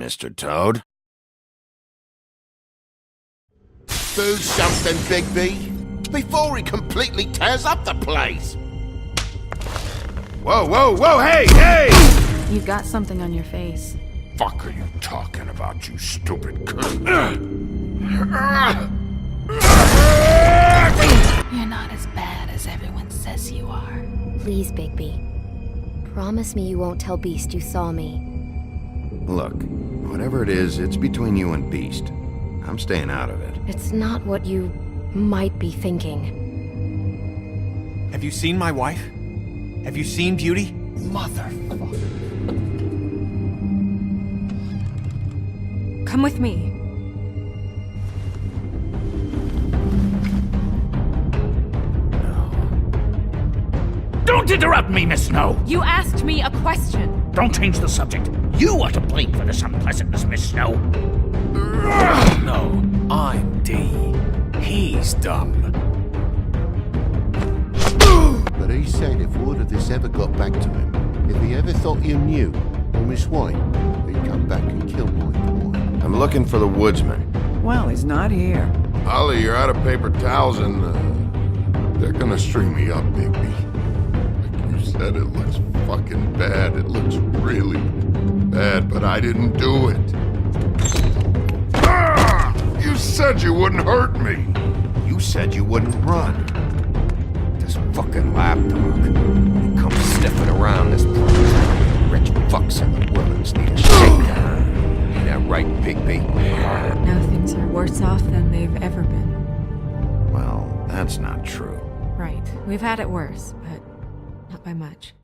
Mr. Toad? Do something, Bigby, before he completely tears up the place! Whoa, whoa, whoa, hey, hey! You've got something on your face. Fuck are you talking about, you stupid cunt? You're not as bad as everyone says you are. Please, Bigby. Promise me you won't tell Beast you saw me. Look, whatever it is, it's between you and Beast. I'm staying out of it. It's not what you might be thinking. Have you seen my wife? Have you seen Beauty? Motherfucker. Come with me. Don't interrupt me, Miss Snow! You asked me a question. Don't change the subject. You are to blame for this unpleasantness, Miss Snow. No, I'm D. He's dumb. But he said if word of this ever got back to him, if he ever thought you knew, or Miss White, he'd come back and kill my boy. I'm looking for the woodsman. Well, he's not here. Ollie, you're out of paper towels and, they're gonna string me up, Bigby. Like you said, it looks fucking bad. It looks really bad, but I didn't do it. Ah! You said you wouldn't hurt me. You said you wouldn't run. This fucking lapdog. He comes sniffing around this place. Rich fucks in the woodlands need a shakedown. Ain't that right, Bigby? Now things are worse off than they've ever been. Well, that's not true. Right. We've had it worse, but not by much.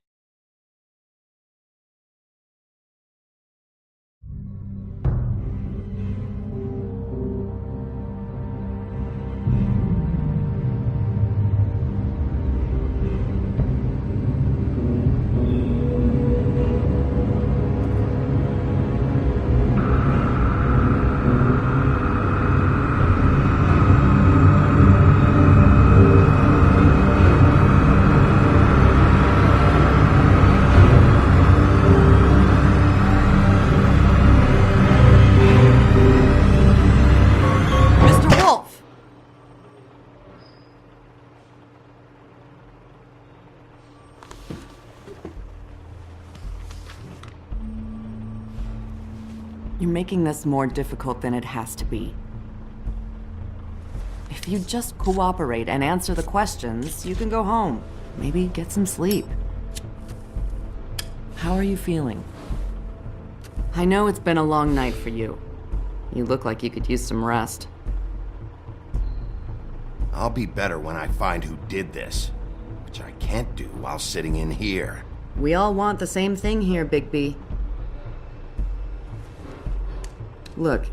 You're making this more difficult than it has to be. If you just cooperate and answer the questions, you can go home. Maybe get some sleep. How are you feeling? I know it's been a long night for you. You look like you could use some rest. I'll be better when I find who did this, which I can't do while sitting in here. We all want the same thing here, Bigby. Look,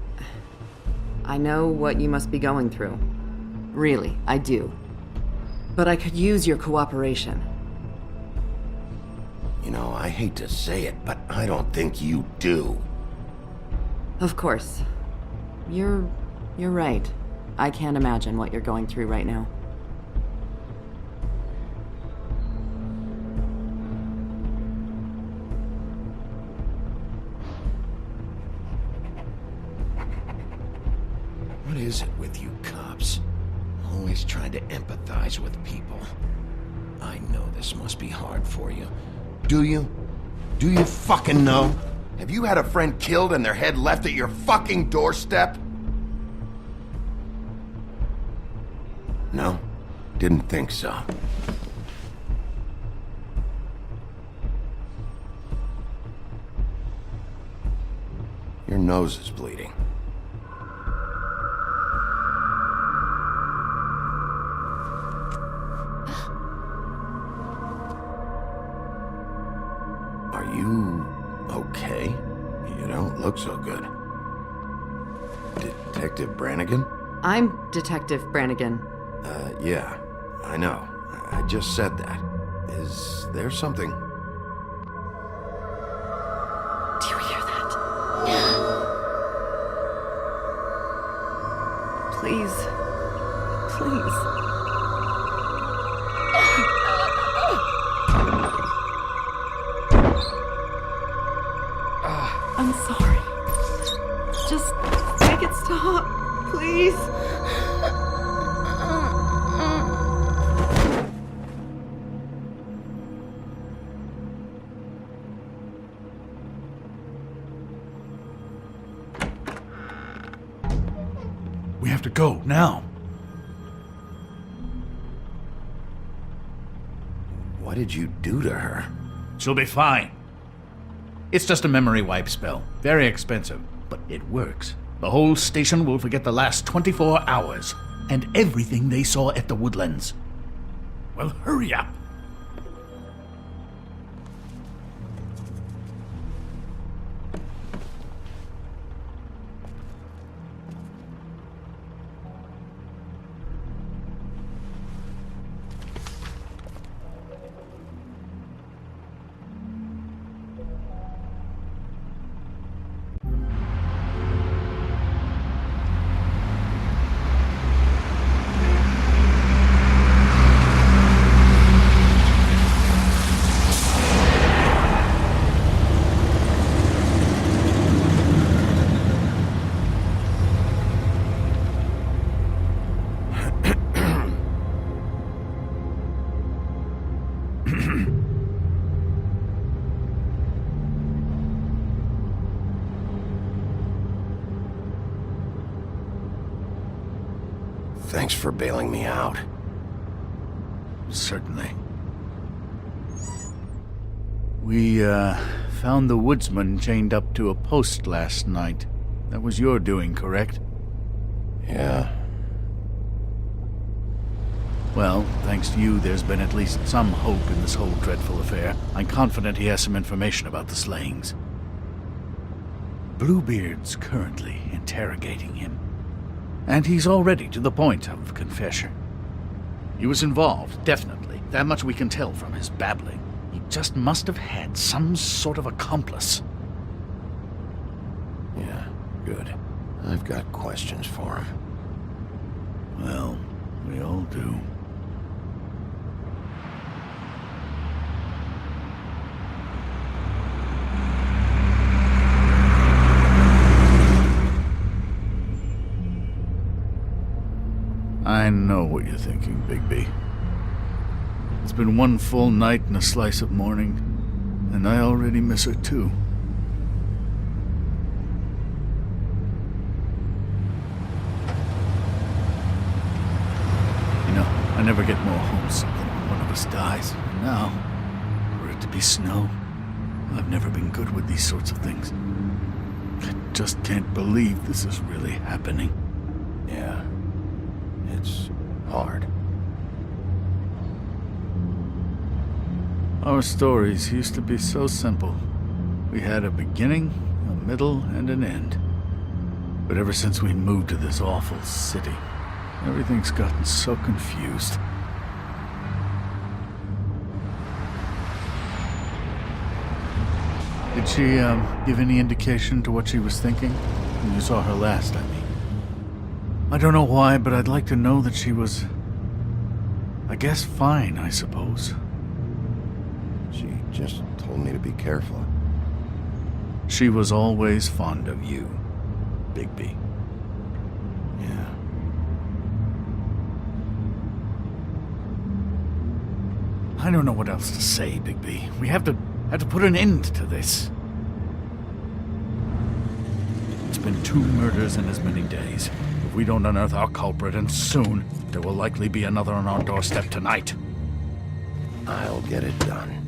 I know what you must be going through. Really, I do. But I could use your cooperation. You know, I hate to say it, but I don't think you do. Of course. You're right. I can't imagine what you're going through right now. What is it with you cops? Always trying to empathize with people. I know this must be hard for you. Do you? Do you fucking know? Have you had a friend killed and their head left at your fucking doorstep? No? Didn't think so. Your nose is bleeding. Are you okay? You don't look so good. Detective Brannigan? I'm Detective Brannigan. Yeah, I know. I just said that. Is there something? Do you hear that? Please. Please. I'm sorry. Just make it stop, please. We have to go, now. What did you do to her? She'll be fine. It's just a memory wipe spell. Very expensive, but it works. The whole station will forget the last 24 hours, and everything they saw at the Woodlands. Well, hurry up. Thanks for bailing me out. Certainly. We, found the woodsman chained up to a post last night. That was your doing, correct? Yeah. Well, thanks to you, there's been at least some hope in this whole dreadful affair. I'm confident he has some information about the slayings. Bluebeard's currently interrogating him. And he's already to the point of confession. He was involved, definitely. That much we can tell from his babbling. He just must have had some sort of accomplice. Yeah, good. I've got questions for him. Well, we all do. I know what you're thinking, Bigby. It's been one full night and a slice of morning, and I already miss her too. You know, I never get more homesick than when one of us dies. And now, for it to be snow, I've never been good with these sorts of things. I just can't believe this is really happening. Yeah. It's hard. Our stories used to be so simple. We had a beginning, a middle, and an end. But ever since we moved to this awful city, everything's gotten so confused. Did she, give any indication to what she was thinking? When you saw her last, I mean. I don't know why, but I'd like to know that she was... I guess fine, I suppose. She just told me to be careful. She was always fond of you, Bigby. Yeah. I don't know what else to say, Bigby. We have to put an end to this. It's been 2 murders in as many days. If we don't unearth our culprit, and soon, there will likely be another on our doorstep tonight. I'll get it done.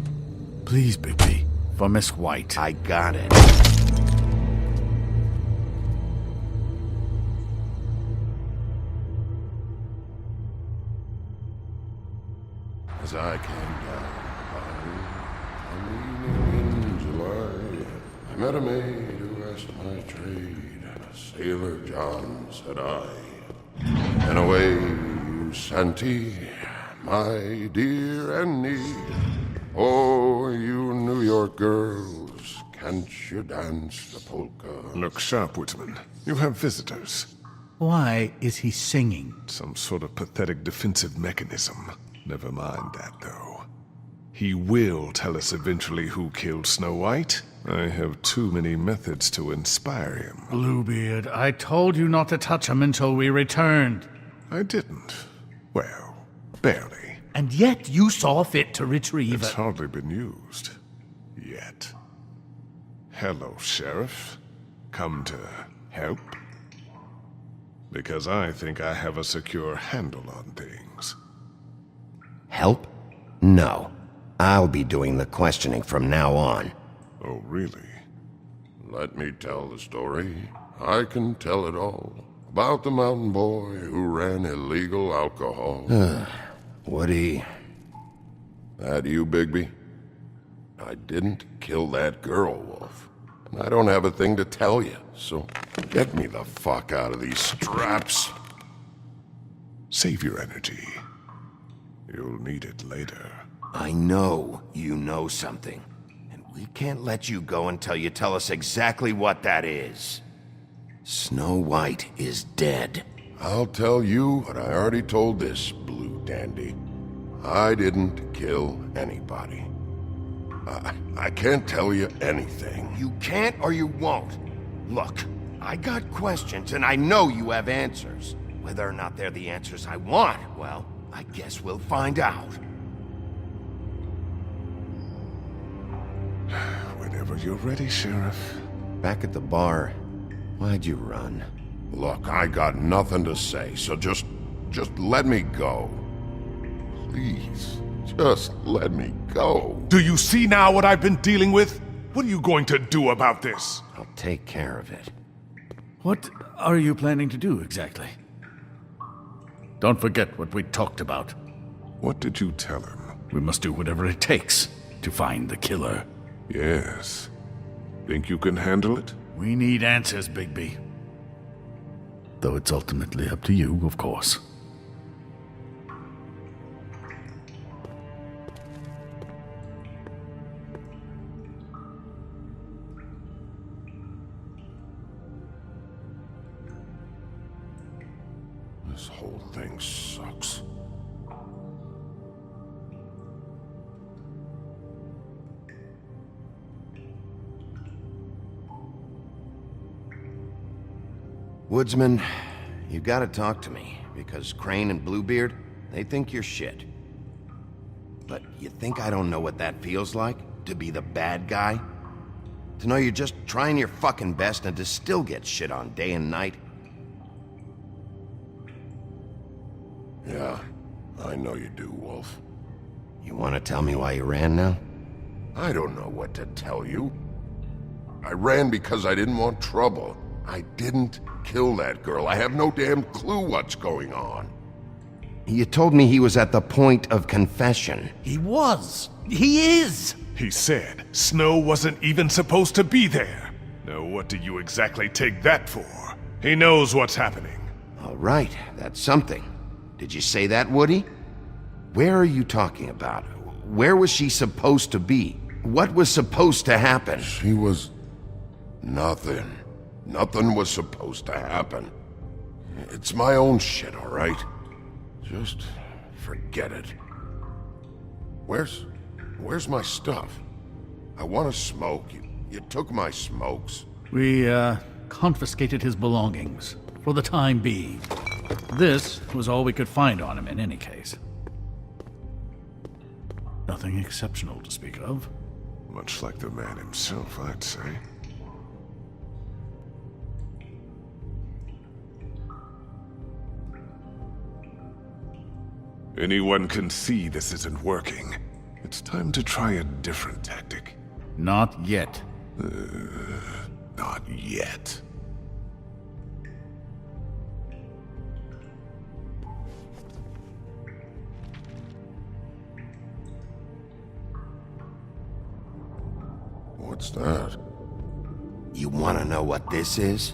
Please, Bigby. For Miss White. I got it. As I came down in July, I met a maid who asked my trade. Sailor John, said I. And away you Santy, my dear Annie. Oh, you New York girls, can't you dance the polka? Look sharp, Woodsman. You have visitors. Why is he singing? Some sort of pathetic defensive mechanism. Never mind that, though. He will tell us eventually who killed Snow White, I have too many methods to inspire him. Bluebeard, I told you not to touch him until we returned. I didn't. Well, barely. And yet you saw fit to retrieve It's it. hardly been used. Yet. Hello, Sheriff. Come to help? Because I think I have a secure handle on things. Help? No. I'll be doing the questioning from now on. Oh, really? Let me tell the story. I can tell it all. About the mountain boy who ran illegal alcohol. Woody... That you, Bigby? I didn't kill that girl, Wolf. And I don't have a thing to tell you, so get me the fuck out of these straps. Save your energy. You'll need it later. I know you know something. And we can't let you go until you tell us exactly what that is. Snow White is dead. I'll tell you what I already told this blue dandy. I didn't kill anybody. I can't tell you anything. You can't or you won't. Look, I got questions and I know you have answers. Whether or not they're the answers I want, well, I guess we'll find out. Whenever you're ready, Sheriff. Back at the bar, why'd you run? Look, I got nothing to say, so just let me go. Please, just let me go. Do you see now what I've been dealing with? What are you going to do about this? I'll take care of it. What are you planning to do exactly? Don't forget what we talked about. What did you tell him? We must do whatever it takes to find the killer. Yes. Think you can handle it? We need answers, Bigby. Though it's ultimately up to you, of course. This whole thing sucks. Woodsman, you gotta talk to me, because Crane and Bluebeard, they think you're shit. But you think I don't know what that feels like? To be the bad guy? To know you're just trying your fucking best and to still get shit on day and night? Yeah, I know you do, Wolf. You wanna tell me why you ran now? I don't know what to tell you. I ran because I didn't want trouble. I didn't kill that girl. I have no damn clue what's going on. You told me he was at the point of confession. He was. He is. He said Snow wasn't even supposed to be there. Now what do you exactly take that for? He knows what's happening. All right, that's something. Did you say that, Woody? Where are you talking about? Where was she supposed to be? What was supposed to happen? She was... nothing. Nothing was supposed to happen. It's my own shit, all right? Just forget it. Where's my stuff? I want to smoke. You took my smokes. We, confiscated his belongings, for the time being. This was all we could find on him in any case. Nothing exceptional to speak of. Much like the man himself, I'd say. Anyone can see this isn't working. It's time to try a different tactic. Not yet. Not yet. What's that? You want to know what this is?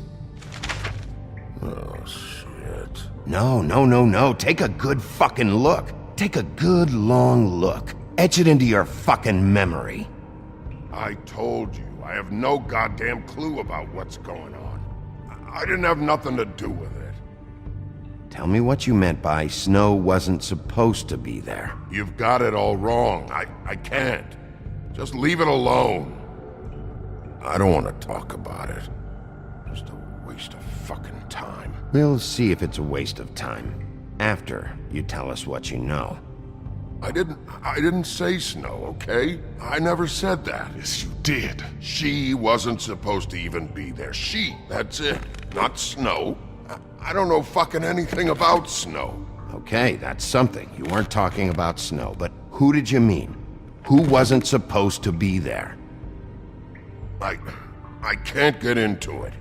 Oh, shit. No. Take a good fucking look. Take a good long look. Etch it into your fucking memory. I told you, I have no goddamn clue about what's going on. I didn't have nothing to do with it. Tell me what you meant by Snow wasn't supposed to be there. You've got it all wrong. I can't. Just leave it alone. I don't want to talk about it. Just a waste of fucking time. We'll see if it's a waste of time. After you tell us what you know. I didn't say Snow, okay? I never said that. Yes, you did. She wasn't supposed to even be there. She, that's it. Not Snow. I don't know fucking anything about Snow. Okay, that's something. You weren't talking about Snow, but who did you mean? Who wasn't supposed to be there? I can't get into it.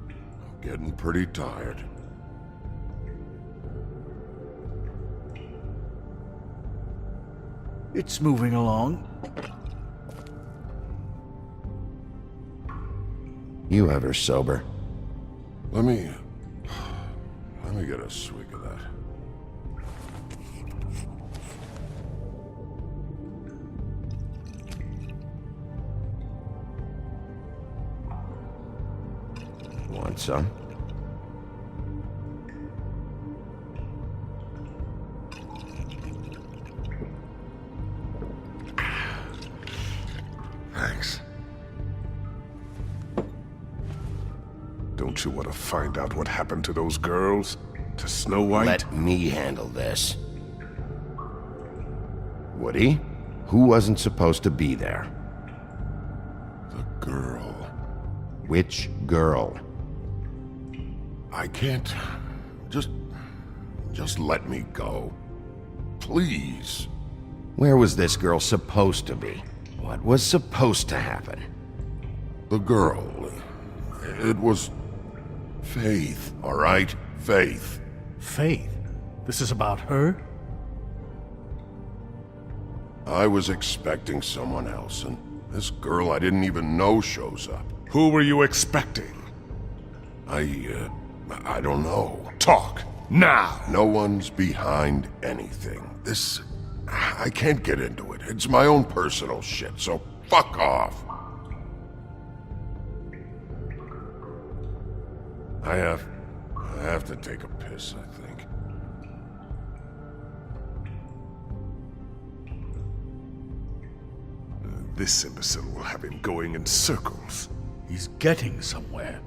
I'm getting pretty tired. It's moving along. You ever sober? Let me get a swig of that. Want some? Thanks. Don't you want to find out what happened to those girls? To Snow White? Let me handle this. Woody? Who wasn't supposed to be there? The girl. Which girl? I can't. Just let me go. Please. Where was this girl supposed to be? What was supposed to happen? The girl. It was Faith, all right? Faith. Faith? This is about her? I was expecting someone else, and this girl I didn't even know shows up. Who were you expecting? I don't know. Talk, now! No one's behind anything. I can't get into it. It's my own personal shit, so fuck off. I have to take a piss, I think. This imbecile will have him going in circles. He's getting somewhere.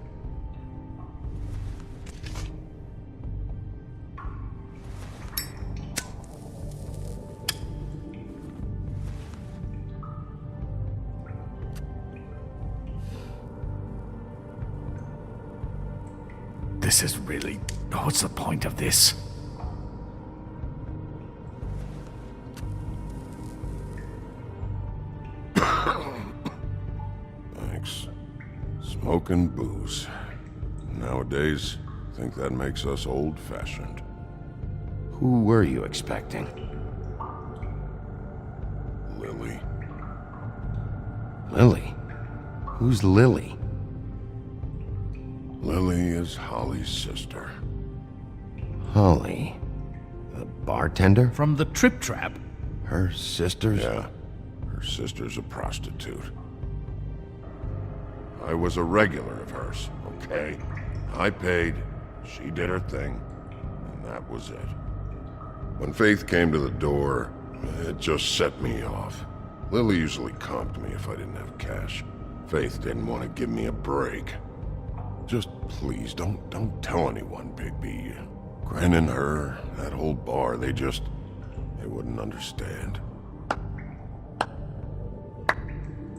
This is really... What's the point of this? Thanks. Smoking booze. Nowadays, I think that makes us old-fashioned. Who were you expecting? Lily. Lily? Who's Lily? Lily is Holly's sister. Holly? The bartender? From the Trip Trap? Her sister's? Yeah. Her sister's a prostitute. I was a regular of hers, okay? I paid, she did her thing, and that was it. When Faith came to the door, it just set me off. Lily usually comped me if I didn't have cash. Faith didn't want to give me a break. Just please, don't tell anyone, Bigby. Gren and her, that whole bar, they wouldn't understand.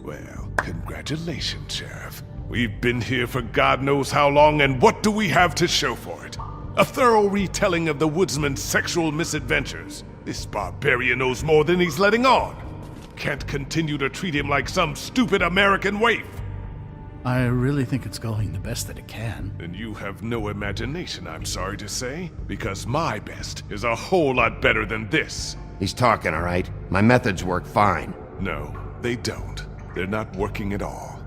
Well, congratulations, Sheriff. We've been here for God knows how long, and what do we have to show for it? A thorough retelling of the woodsman's sexual misadventures. This barbarian knows more than he's letting on. Can't continue to treat him like some stupid American waif. I really think it's going the best that it can. And you have no imagination, I'm sorry to say, because my best is a whole lot better than this. He's talking, all right? My methods work fine. No, they don't. They're not working at all.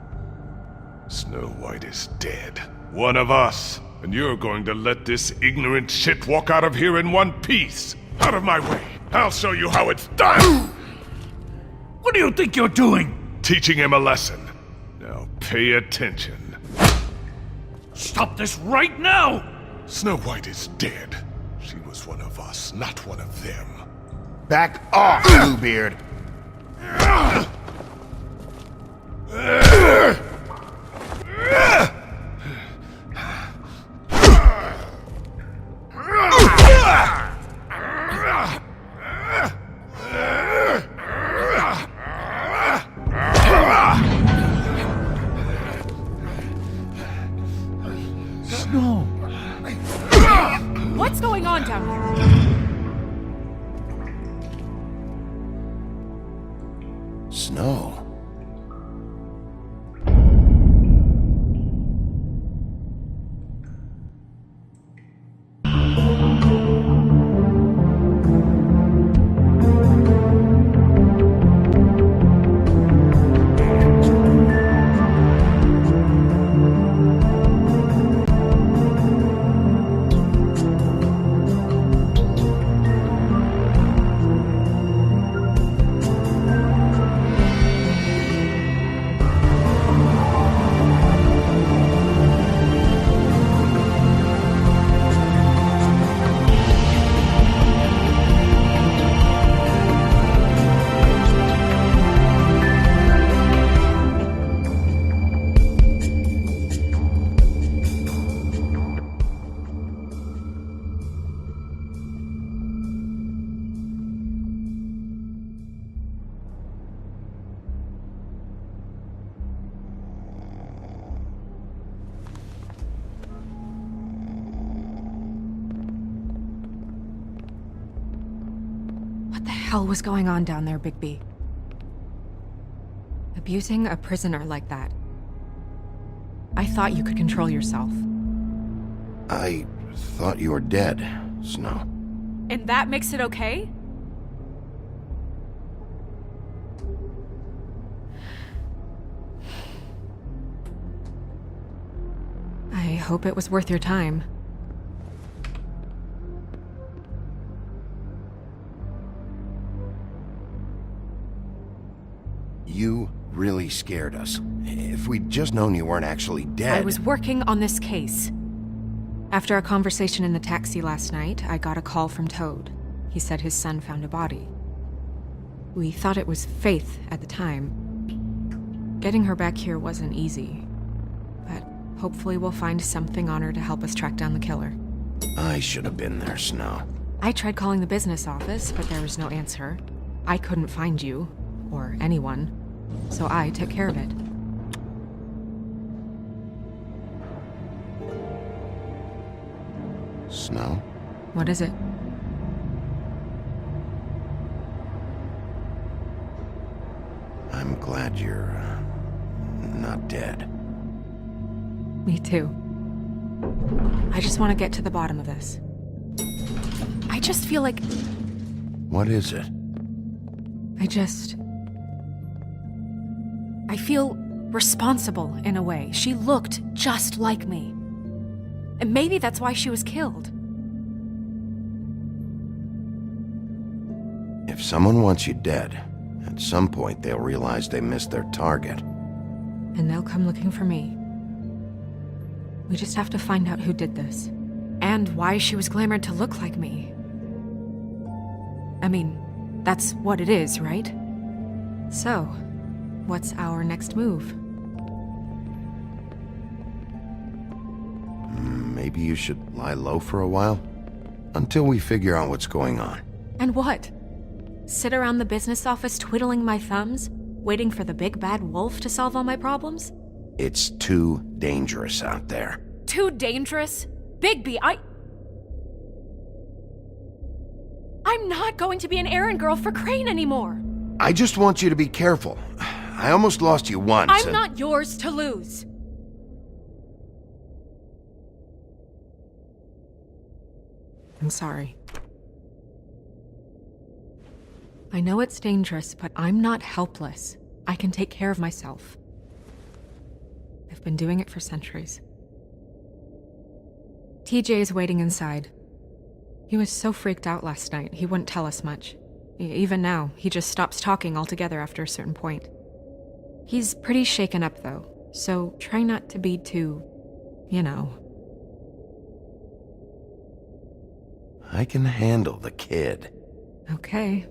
Snow White is dead. One of us. And you're going to let this ignorant shit walk out of here in one piece. Out of my way. I'll show you how it's done. What do you think you're doing? Teaching him a lesson. Now pay attention. Stop this right now! Snow White is dead. She was one of us, not one of them. Back off, Bluebeard! Snow! What's going on down here? Snow. What the hell was going on down there, Bigby? Abusing a prisoner like that. I thought you could control yourself. I thought you were dead, Snow. And that makes it okay? I hope it was worth your time. You really scared us. If we'd just known you weren't actually dead... I was working on this case. After a conversation in the taxi last night, I got a call from Toad. He said his son found a body. We thought it was Faith at the time. Getting her back here wasn't easy. But hopefully we'll find something on her to help us track down the killer. I should have been there, Snow. I tried calling the business office, but there was no answer. I couldn't find you, or anyone, so I took care of it. Snow? What is it? I'm glad you're, not dead. Me too. I just want to get to the bottom of this. I just feel like... What is it? I feel responsible in a way. She looked just like me. And maybe that's why she was killed. If someone wants you dead, at some point they'll realize they missed their target. And they'll come looking for me. We just have to find out who did this. And why she was glamored to look like me. I mean, that's what it is, right? So, what's our next move? Maybe you should lie low for a while? Until we figure out what's going on. And what? Sit around the business office twiddling my thumbs, waiting for the big bad wolf to solve all my problems? It's too dangerous out there. Too dangerous? Bigby, I'm not going to be an errand girl for Crane anymore! I just want you to be careful. I almost lost you once. I'm not yours to lose! I'm sorry. I know it's dangerous, but I'm not helpless. I can take care of myself. I've been doing it for centuries. TJ is waiting inside. He was so freaked out last night, he wouldn't tell us much. Even now, he just stops talking altogether after a certain point. He's pretty shaken up, though, so try not to be too, you know. I can handle the kid. Okay.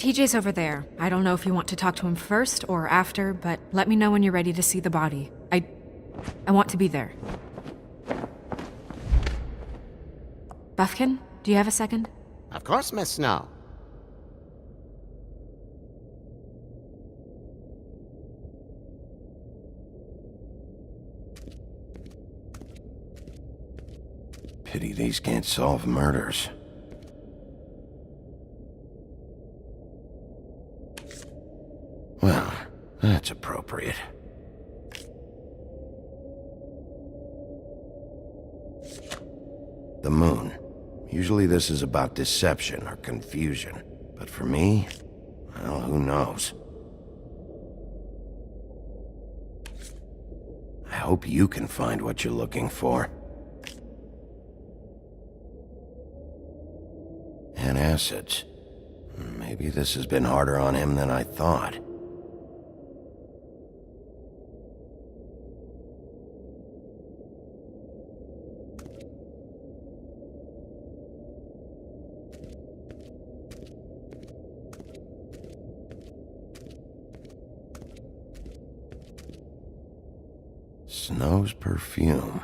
TJ's over there. I don't know if you want to talk to him first or after, but let me know when you're ready to see the body. I want to be there. Buffkin, do you have a second? Of course, Miss Snow. Pity these can't solve murders. Well, that's appropriate. The moon. Usually this is about deception or confusion. But for me, well, who knows? I hope you can find what you're looking for. Antacids. Maybe this has been harder on him than I thought. Snow's perfume.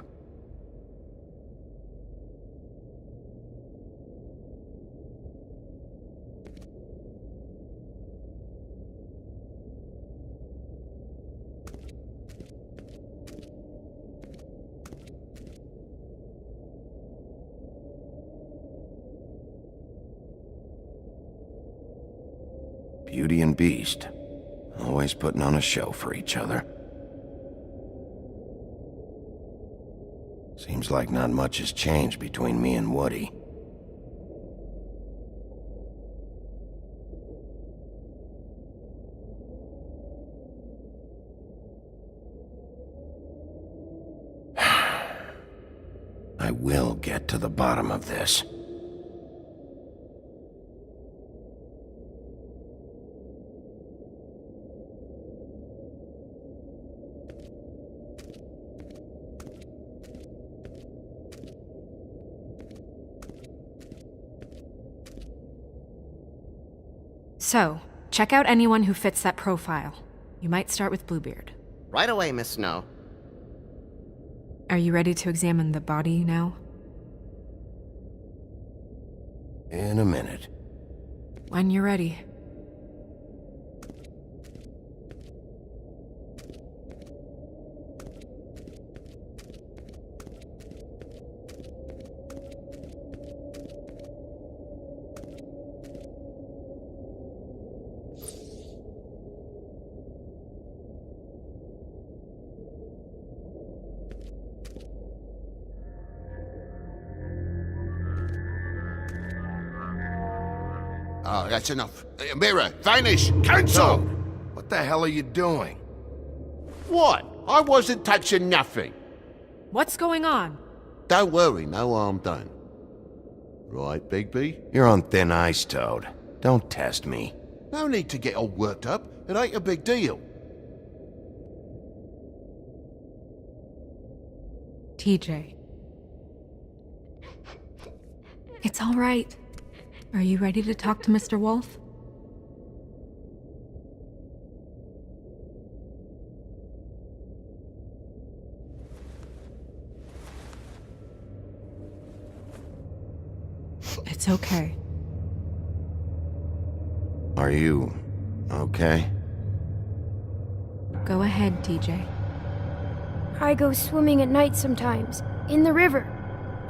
Beauty and Beast. Always putting on a show for each other. Seems like not much has changed between me and Woody. I will get to the bottom of this. So, check out anyone who fits that profile. You might start with Bluebeard. Right away, Miss Snow. Are you ready to examine the body now? In a minute. When you're ready. Oh, that's enough. Mirror, vanish, cancel! What the hell are you doing? What? I wasn't touching nothing. What's going on? Don't worry, no harm done. Right, Bigby? You're on thin ice, Toad. Don't test me. No need to get all worked up. It ain't a big deal. TJ. It's all right. Are you ready to talk to Mr. Wolf? It's okay. Are you okay? Go ahead, TJ. I go swimming at night sometimes, in the river.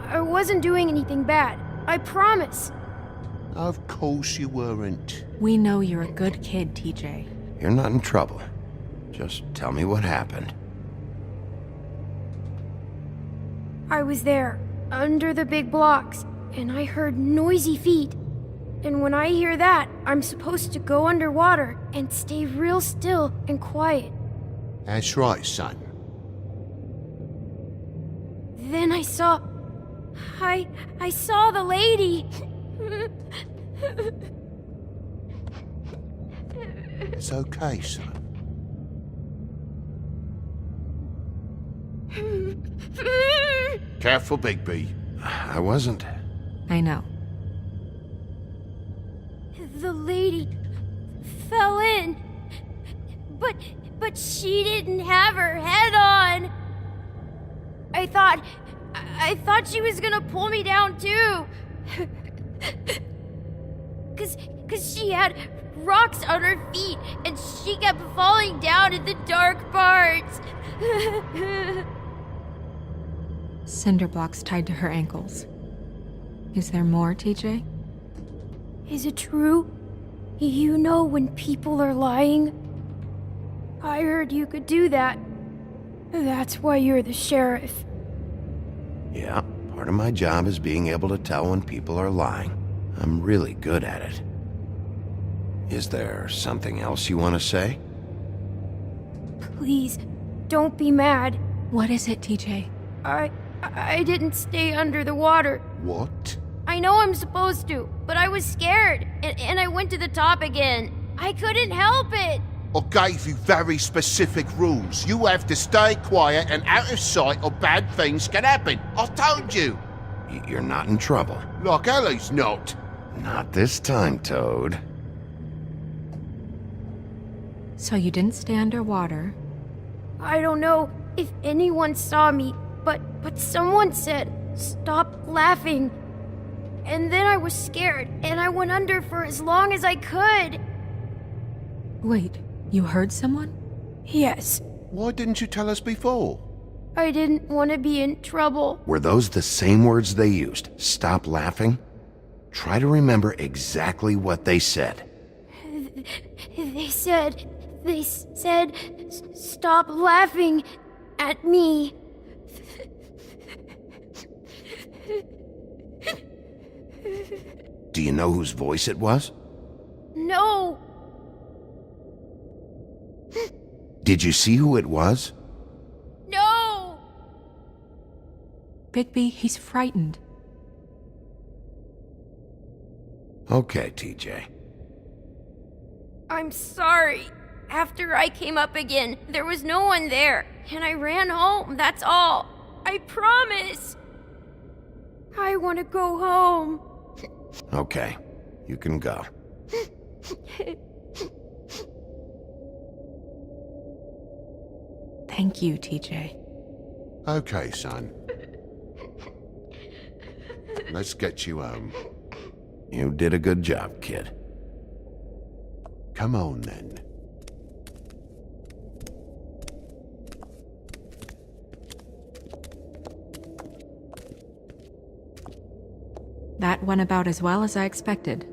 I wasn't doing anything bad, I promise. Of course you weren't. We know you're a good kid, TJ. You're not in trouble. Just tell me what happened. I was there, under the big blocks, and I heard noisy feet. And when I hear that, I'm supposed to go underwater and stay real still and quiet. That's right, son. Then I saw... I saw the lady. It's okay, son. Careful, Bigby. I wasn't. I know. The lady fell in. But she didn't have her head on. I thought she was gonna pull me down too. Cause she had rocks on her feet and she kept falling down in the dark parts. Cinder blocks tied to her ankles. Is there more, TJ? Is it true? You know when people are lying? I heard you could do that. That's why you're the sheriff. Yeah, part of my job is being able to tell when people are lying. I'm really good at it. Is there something else you want to say? Please, don't be mad. What is it, TJ? I didn't stay under the water. What? I know I'm supposed to, but I was scared, and I went to the top again. I couldn't help it. I gave you very specific rules. You have to stay quiet and out of sight or bad things can happen. I told you. You're not in trouble. Like Ellie's not. Not this time, Toad. So you didn't stay underwater. I don't know if anyone saw me, but someone said, "Stop laughing." And then I was scared, and I went under for as long as I could. Wait, you heard someone? Yes, Why didn't you tell us before? I didn't want to be in trouble. Were those the same words they used? Stop laughing? Try to remember exactly what they said. They said, "Stop laughing at me." Do you know whose voice it was? No. Did you see who it was? No. Bigby, he's frightened. Okay, TJ. I'm sorry. After I came up again, there was no one there, and I ran home, that's all. I promise. I want to go home. Okay, you can go. Thank you, TJ. Okay, son. Let's get you home. You did a good job, kid. Come on, then. That went about as well as I expected.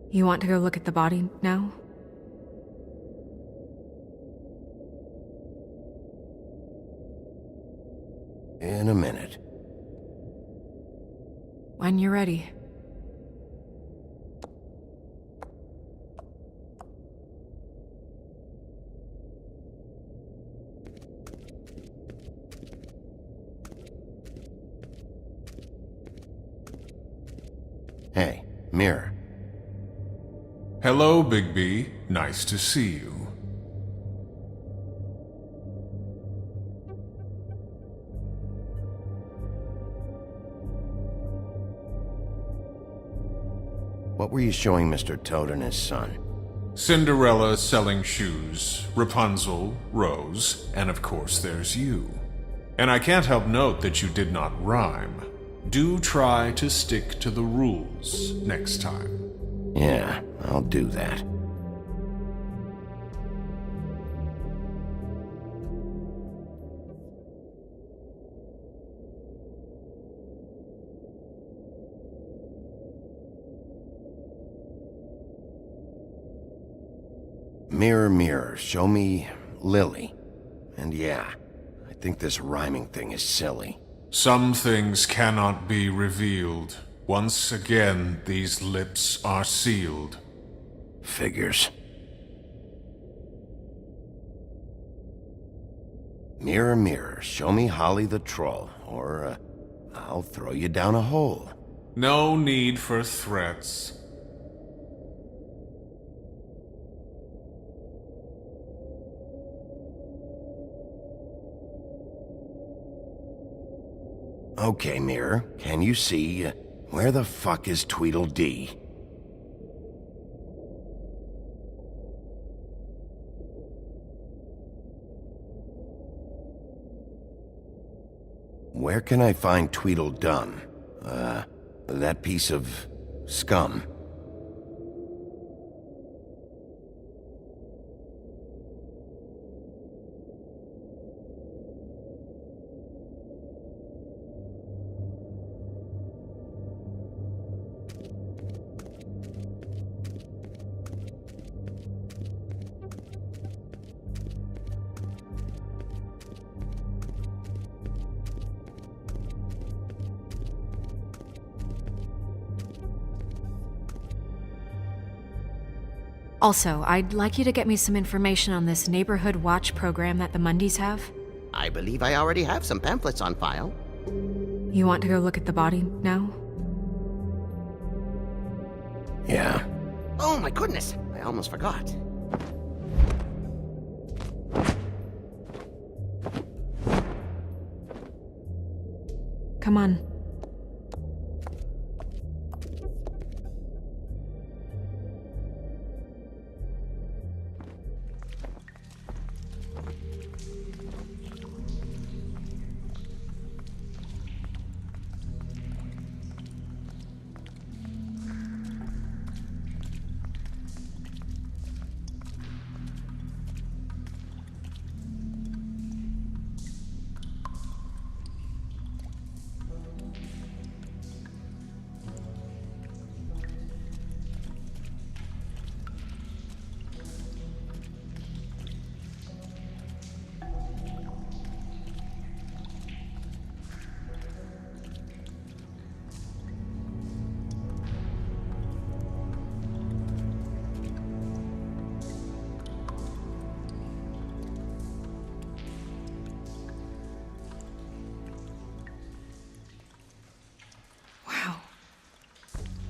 You want to go look at the body now? In a minute. When you're ready. Hey, Mirror. Hello, Bigby. Nice to see you. What were you showing Mr. Toad and his son? Cinderella selling shoes, Rapunzel, Rose, and of course there's you. And I can't help note that you did not rhyme. Do try to stick to the rules next time. Yeah, I'll do that. Mirror, mirror, show me Lily. And yeah, I think this rhyming thing is silly. Some things cannot be revealed. Once again, these lips are sealed. Figures. Mirror, mirror, show me Holly the troll, or I'll throw you down a hole. No need for threats. Okay, Mirror, can you see, where the fuck is Tweedledee? Where can I find Tweedledum? That piece of scum. Also, I'd like you to get me some information on this neighborhood watch program that the Mundys have. I believe I already have some pamphlets on file. You want to go look at the body now? Yeah. Oh my goodness, I almost forgot. Come on.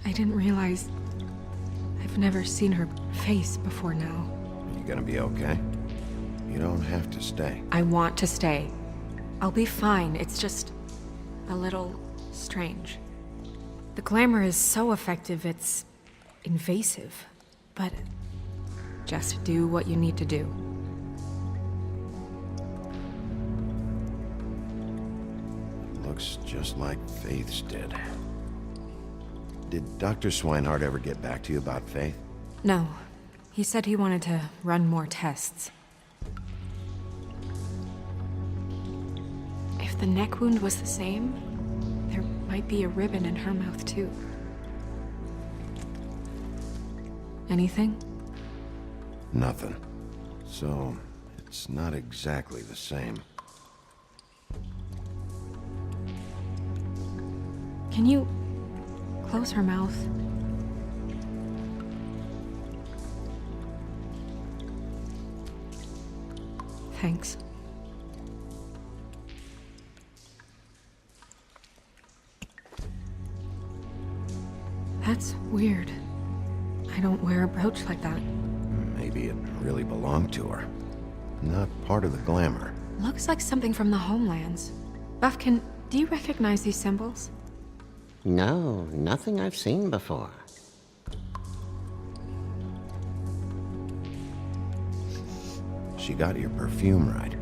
I didn't realize I've never seen her face before now. You gonna be okay? You don't have to stay. I want to stay. I'll be fine. It's just a little strange. The glamour is so effective, it's invasive. But just do what you need to do. Looks just like Faith's did. Did Dr. Swinehart ever get back to you about Faith? No. He said he wanted to run more tests. If the neck wound was the same, there might be a ribbon in her mouth too. Anything? Nothing. So, it's not exactly the same. Can you close her mouth? Thanks. That's weird. I don't wear a brooch like that. Maybe it really belonged to her. Not part of the glamour. Looks like something from the Homelands. Buffkin, do you recognize these symbols? No, nothing I've seen before. She got your perfume right.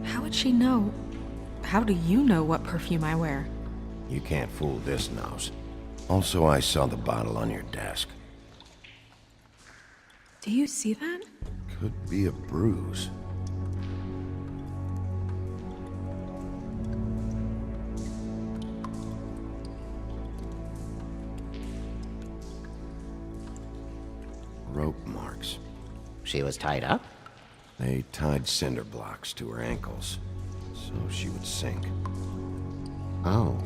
How would she know? How do you know what perfume I wear? You can't fool this nose. Also, I saw the bottle on your desk. Do you see that? Could be a bruise. Rope marks. She was tied up? They tied cinder blocks to her ankles, so she would sink. Oh.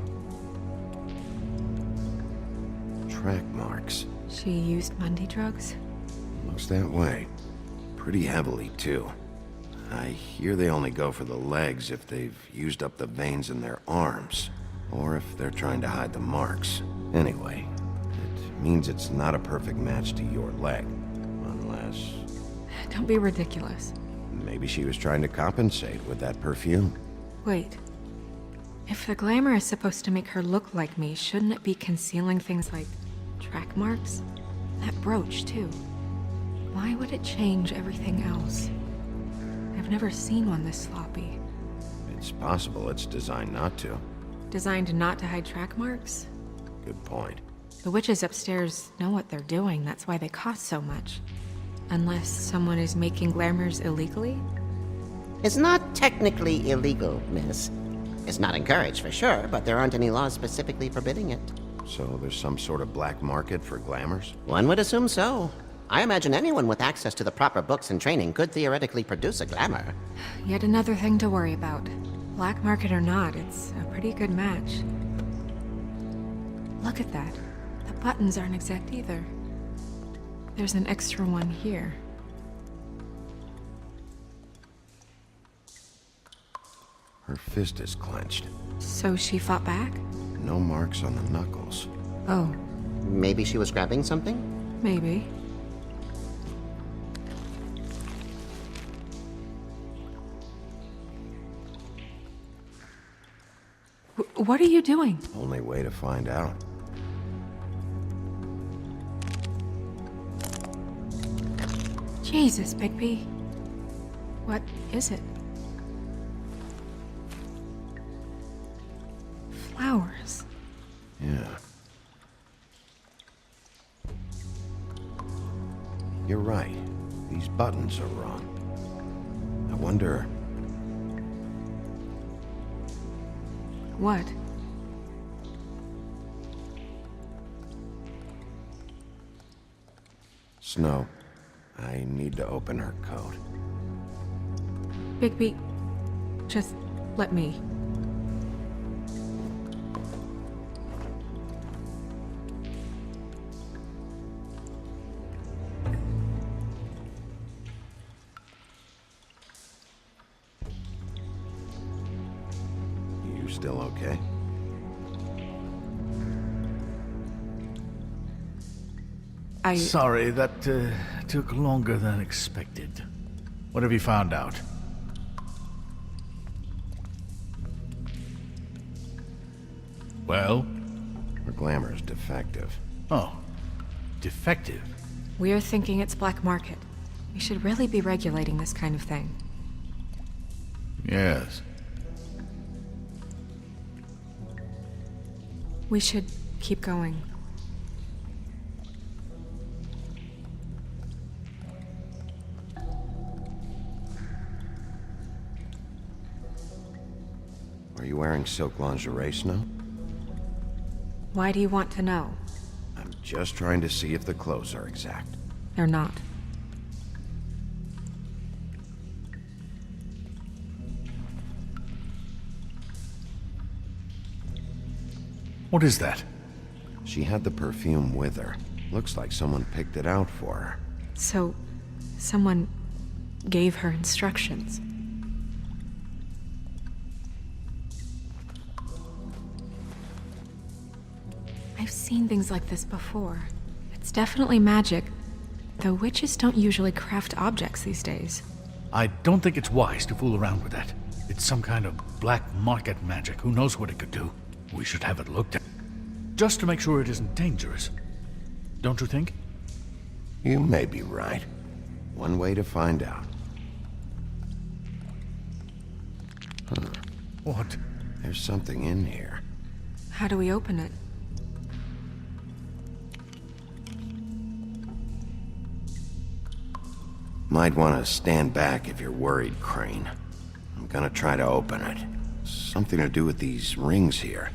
Track marks. She used Mundy drugs? Looks that way. Pretty heavily, too. I hear they only go for the legs if they've used up the veins in their arms, or if they're trying to hide the marks. Anyway, it means it's not a perfect match to your leg, unless... Don't be ridiculous. Maybe she was trying to compensate with that perfume. Wait. If the glamour is supposed to make her look like me, shouldn't it be concealing things like track marks? That brooch, too. Why would it change everything else? I've never seen one this sloppy. It's possible it's designed not to. Designed not to hide track marks? Good point. The witches upstairs know what they're doing, that's why they cost so much. Unless someone is making glamours illegally? It's not technically illegal, miss. It's not encouraged for sure, but there aren't any laws specifically forbidding it. So there's some sort of black market for glamours? One would assume so. I imagine anyone with access to the proper books and training could theoretically produce a glamour. Yet another thing to worry about. Black market or not, it's a pretty good match. Look at that. The buttons aren't exact either. There's an extra one here. Her fist is clenched. So she fought back? No marks on the knuckles. Oh. Maybe she was grabbing something? Maybe. What are you doing? Only way to find out. Jesus, Bigby. What is it? Flowers. Yeah. You're right. These buttons are wrong. I wonder... What? Snow, I need to open her coat. Bigby, just let me. You still okay? Sorry, that took longer than expected. What have you found out? Well? Her glamour's defective. Oh. Defective? We're thinking it's black market. We should really be regulating this kind of thing. Yes. We should keep going. Are you wearing silk lingerie, Snow? Why do you want to know? I'm just trying to see if the clothes are exact. They're not. What is that? She had the perfume with her. Looks like someone picked it out for her. So, someone gave her instructions. I've seen things like this before. It's definitely magic, though witches don't usually craft objects these days. I don't think it's wise to fool around with that. It's some kind of black market magic. Who knows what it could do? We should have it looked at. Just to make sure it isn't dangerous. Don't you think? You may be right. One way to find out. Huh. What? There's something in here. How do we open it? Might want to stand back if you're worried, Crane. I'm gonna try to open it. Something to do with these rings here.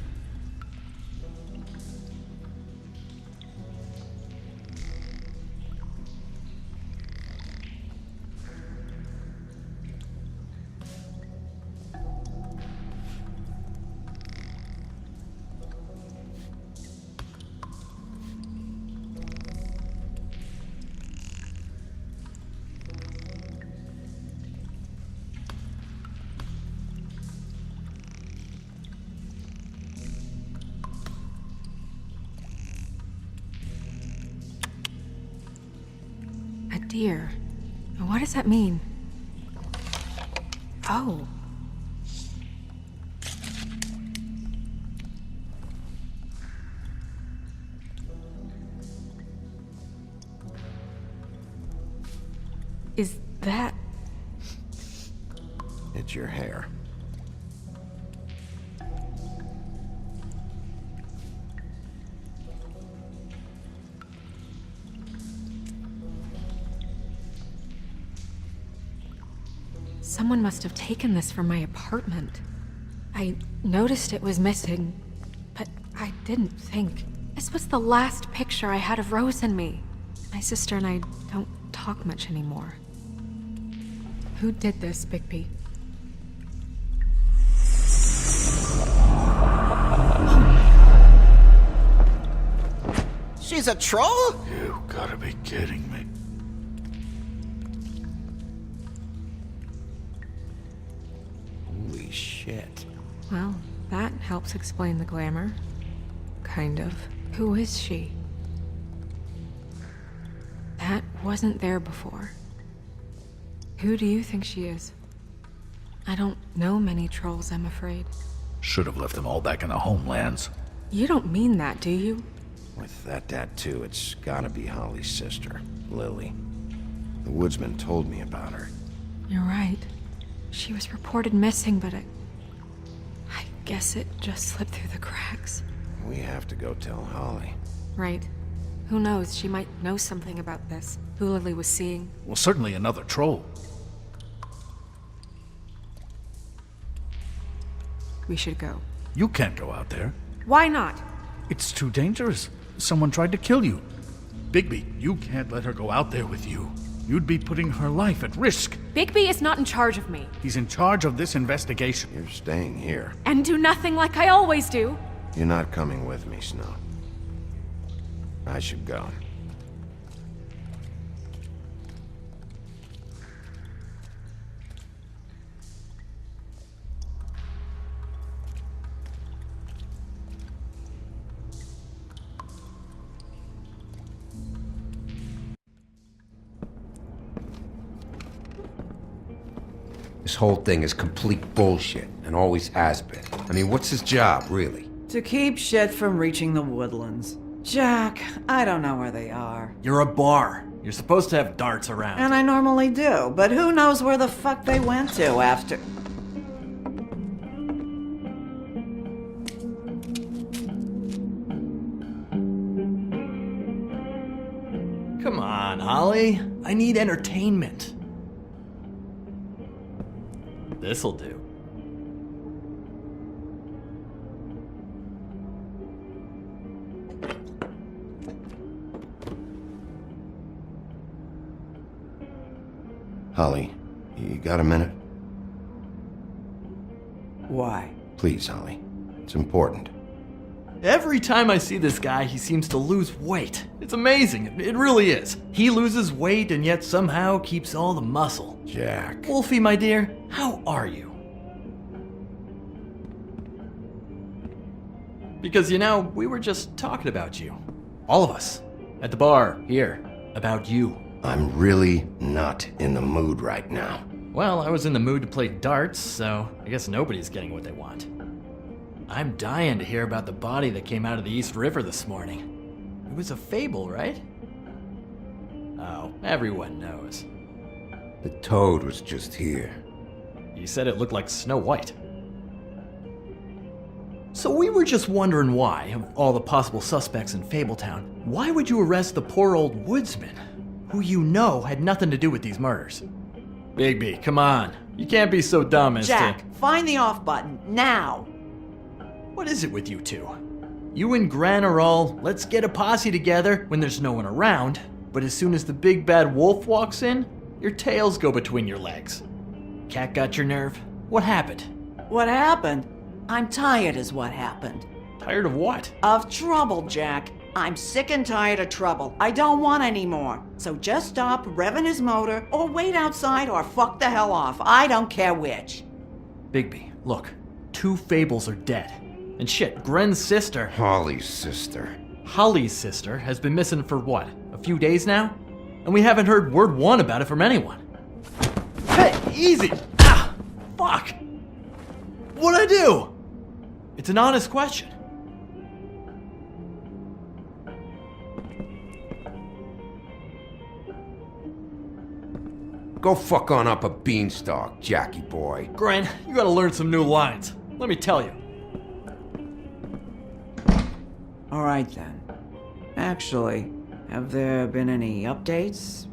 A deer. What does that mean? Oh. Is that... It's your hair. Someone must have taken this from my apartment. I noticed it was missing, but I didn't think. This was the last picture I had of Rose and me. My sister and I don't talk much anymore. Who did this, Bigby? She's a troll? You gotta be kidding me. Holy shit. Well, that helps explain the glamour. Kind of. Who is she? That wasn't there before. Who do you think she is? I don't know many trolls, I'm afraid. Should have left them all back in the homelands. You don't mean that, do you? With that tattoo, it's gotta be Holly's sister, Lily. The woodsman told me about her. You're right. She was reported missing, but I guess it just slipped through the cracks. We have to go tell Holly. Right. Who knows, she might know something about this. Who Lily was seeing. Well, certainly another troll. We should go. You can't go out there. Why not? It's too dangerous. Someone tried to kill you. Bigby, you can't let her go out there with you. You'd be putting her life at risk. Bigby is not in charge of me. He's in charge of this investigation. You're staying here. And do nothing like I always do. You're not coming with me, Snow. I should go. This whole thing is complete bullshit, and always has been. I mean, what's his job, really? To keep shit from reaching the woodlands. Jack, I don't know where they are. You're a bar. You're supposed to have darts around. And I normally do, but who knows where the fuck they went to after... Come on, Holly. I need entertainment. This'll do. Holly, you got a minute? Why? Please, Holly. It's important. Every time I see this guy, he seems to lose weight. It's amazing. It really is. He loses weight and yet somehow keeps all the muscle. Jack. Wolfie, my dear, how are you? Because, you know, we were just talking about you. All of us. At the bar, here. About you. I'm really not in the mood right now. Well, I was in the mood to play darts, so I guess nobody's getting what they want. I'm dying to hear about the body that came out of the East River this morning. It was a fable, right? Oh, everyone knows. The toad was just here. You said it looked like Snow White. So we were just wondering why, of all the possible suspects in Fabletown, why would you arrest the poor old woodsman, who you know had nothing to do with these murders? Bigby, come on. You can't be so dumb as Jack, to... find the off button, now! What is it with you two? You and Gran are all, let's get a posse together when there's no one around, but as soon as the big bad wolf walks in, your tails go between your legs. Cat got your nerve? What happened? What happened? I'm tired is what happened. Tired of what? Of trouble, Jack. I'm sick and tired of trouble. I don't want any more. So just stop revving his motor, or wait outside, or fuck the hell off. I don't care which. Bigby, look. 2 fables are dead. And shit, Gren's sister... Holly's sister. Holly's sister has been missing for what? A few days now? And we haven't heard word one about it from anyone. Hey, easy! Ah! Fuck! What'd I do? It's an honest question. Go fuck on up a beanstalk, Jackie boy. Gren, you gotta learn some new lines. Let me tell you. Alright then. Actually, have there been any updates?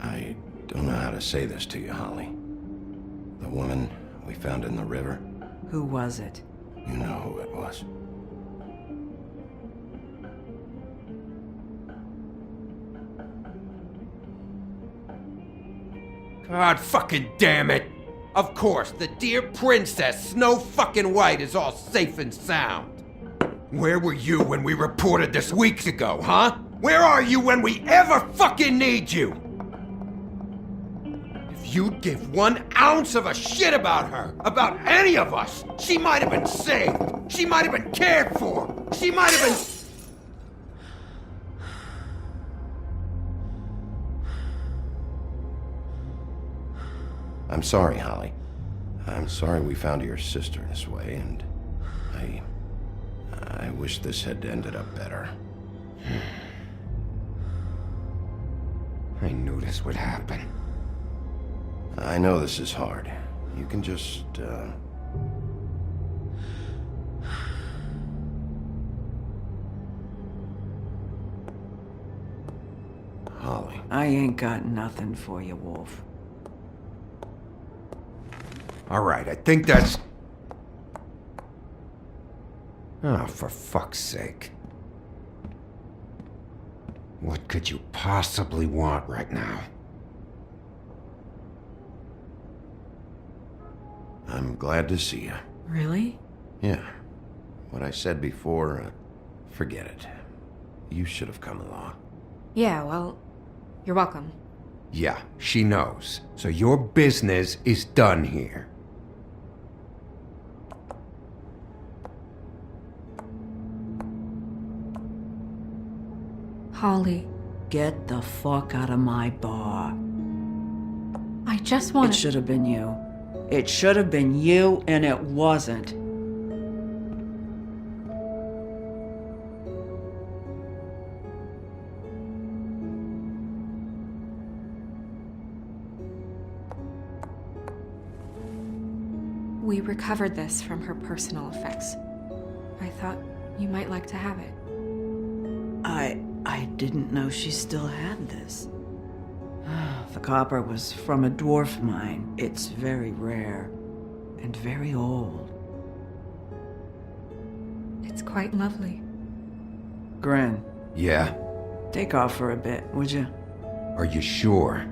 I don't know how to say this to you, Holly. The woman we found in the river. Who was it? You know who it was. God fucking damn it! Of course, the dear princess, Snow fucking White, is all safe and sound. Where were you when we reported this weeks ago, huh? Where are you when we ever fucking need you? If you'd give 1 ounce of a shit about her, about any of us, she might have been saved. She might have been cared for. She might have been... I'm sorry, Holly. I'm sorry we found your sister this way, and I wish this had ended up better. I knew this would happen. I know this is hard. You can just, Holly. I ain't got nothing for you, Wolf. All right, I think that's... Oh, for fuck's sake. What could you possibly want right now? I'm glad to see you. Really? Yeah. What I said before, forget it. You should have come along. Yeah, well, you're welcome. Yeah, she knows. So your business is done here. Holly, Get the fuck out of my bar. I just want It should have been you. It should have been you, and it wasn't. We recovered this from her personal effects. I thought you might like to have it. I didn't know she still had this. The copper was from a dwarf mine. It's very rare and very old. It's quite lovely. Gren, Yeah? take off for a bit, would you? Are you sure?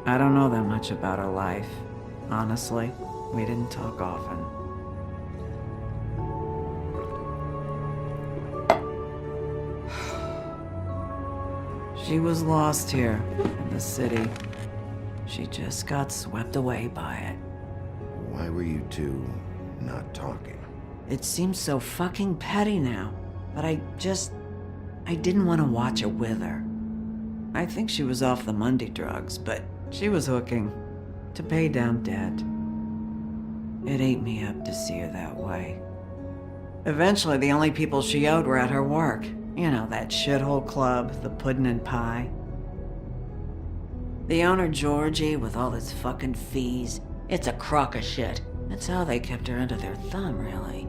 I don't know that much about her life. Honestly, we didn't talk often. She was lost here in the city. She just got swept away by it. Why were you two not talking? It seems so fucking petty now, but I didn't want to watch it with her. I think she was off the Monday drugs, but she was hooking to pay down debt. It ate me up to see her that way. Eventually, the only people she owed were at her work. You know, that shithole club, the Puddin' and Pie. The owner, Georgie, with all his fucking fees, it's a crock of shit. That's how they kept her under their thumb, really.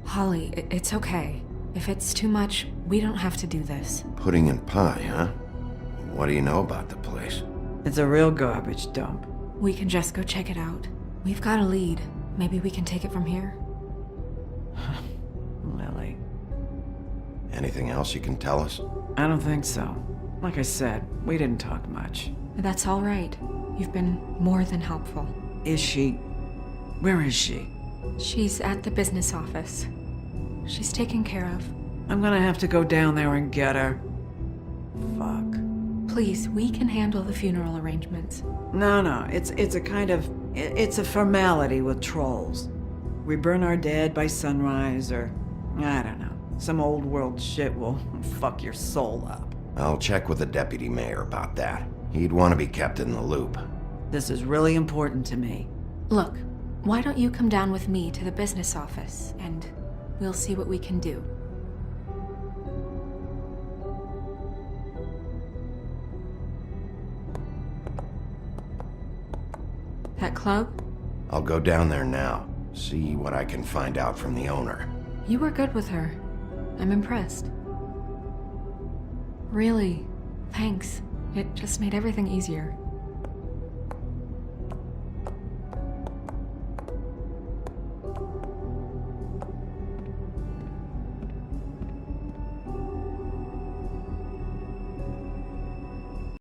Holly, it's okay. If it's too much, we don't have to do this. Pudding and pie, huh? What do you know about the place? It's a real garbage dump. We can just go check it out. We've got a lead. Maybe we can take it from here. Lily. Anything else you can tell us? I don't think so. Like I said, we didn't talk much. That's all right. You've been more than helpful. Is she... Where is she? She's at the business office. She's taken care of. I'm gonna have to go down there and get her. Fuck. Please, we can handle the funeral arrangements. No, it's a kind of... It's a formality with trolls. We burn our dead by sunrise, or... I don't know. Some old world shit will fuck your soul up. I'll check with the deputy mayor about that. He'd want to be kept in the loop. This is really important to me. Look, why don't you come down with me to the business office, and we'll see what we can do. That club? I'll go down there now, see what I can find out from the owner. You were good with her. I'm impressed. Really, thanks. It just made everything easier.